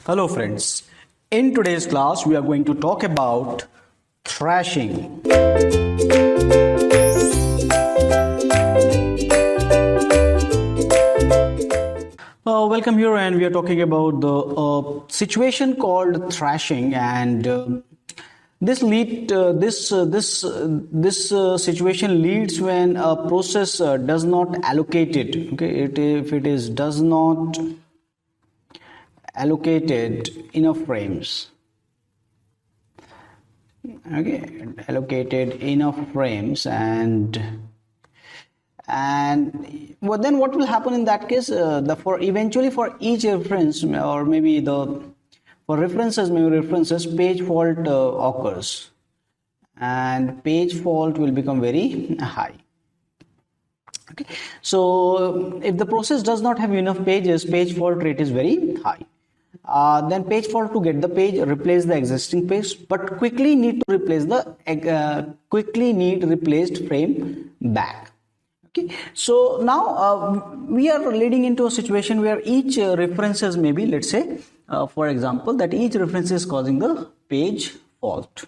Hello friends, in today's class we are going to talk about thrashing. Welcome here, and we are talking about the situation called thrashing, and this situation leads when a process does not allocate it. Okay, if it is does not allocated enough frames. Okay, allocated enough frames, and well, then what will happen in that case? For each reference, or maybe for references, page fault occurs, and page fault will become very high. Okay, so if the process does not have enough pages, page fault rate is very high. Then page fault to get the page, replace the existing page, but quickly need replaced frame back. Okay, so now we are leading into a situation where each references, maybe let's say for example that each reference is causing the page fault.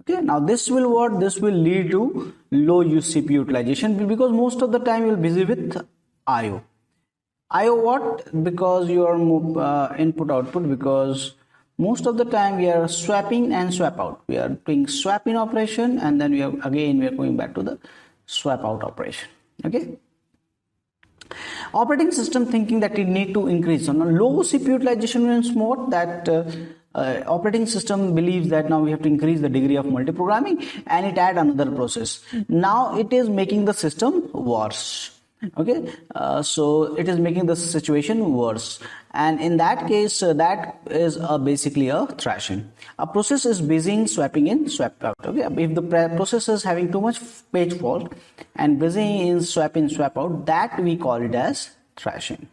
Okay, now this will lead to low CPU utilization, because most of the time you'll busy with IO. What? Because your input output, because most of the time we are swapping and swap out. We are doing swap in operation, and then we are going back to the swap out operation. Okay, operating system thinking that it need to increase. So now low CPU utilization means what? That operating system believes that now we have to increase the degree of multiprogramming, and it add another process. Now it is making the system worse. Okay, so it is making the situation worse, and in that case that is basically a thrashing. A process is busy swapping in, swap out. Okay, if the process is having too much page fault and busy in, swap out, that we call it as thrashing.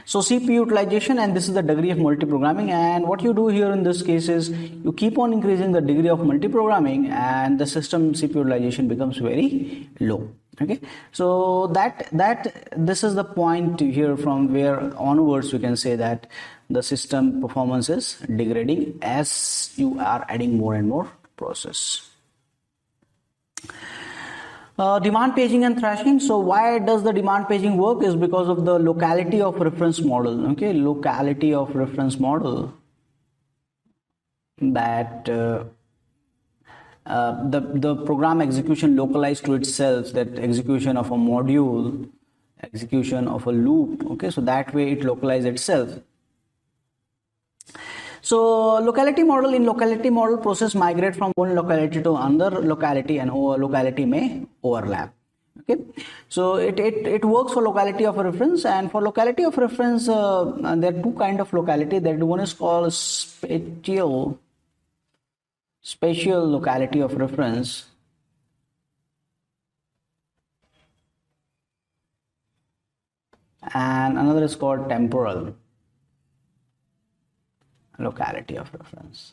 So CPU utilization, and this is the degree of multiprogramming, and what you do here in this case is you keep on increasing the degree of multiprogramming, and the system CPU utilization becomes very low. Okay, so this is the point here from where onwards we can say that the system performance is degrading as you are adding more and more process. Demand paging and thrashing. So why does the demand paging work? Is because of the locality of reference model. Okay, locality of reference model, that the program execution localized to itself, that execution of a module, execution of a loop. Okay, so that way it localizes itself. So in locality model process migrate from one locality to another locality, and locality may overlap. Okay, so it works for locality of reference, and for locality of reference there are two kind of locality. That one is called spatial locality of reference, and another is called temporal locality of reference.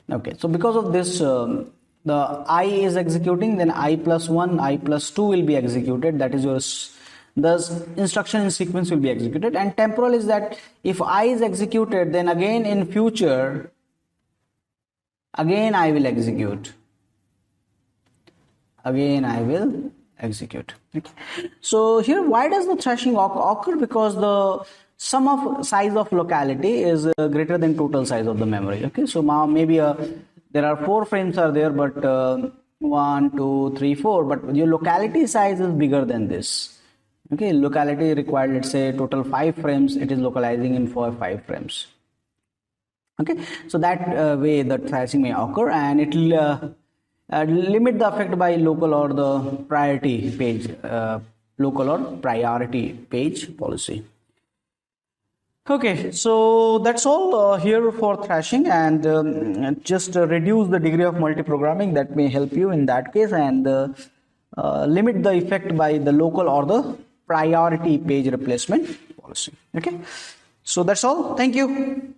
Okay, so because of this the I is executing, then I plus 1, I plus 2 will be executed. That is yours. Thus instruction in sequence will be executed. And temporal is that if I is executed, then again in future again I will execute. Okay. So here, why does the thrashing occur? Because the sum of size of locality is greater than total size of the memory. Okay, so now maybe there are 4 frames are there, but 1, 2, 3, 4, but your locality size is bigger than this. Okay, locality required, let's say total 5 frames, it is localizing in 5 frames. Okay, so that way the thrashing may occur, and it will limit the effect by local or the priority page policy. Okay, so that's all here for thrashing, and just reduce the degree of multiprogramming. That may help you in that case, and limit the effect by the local or the priority page replacement policy. Okay, so that's all. Thank you.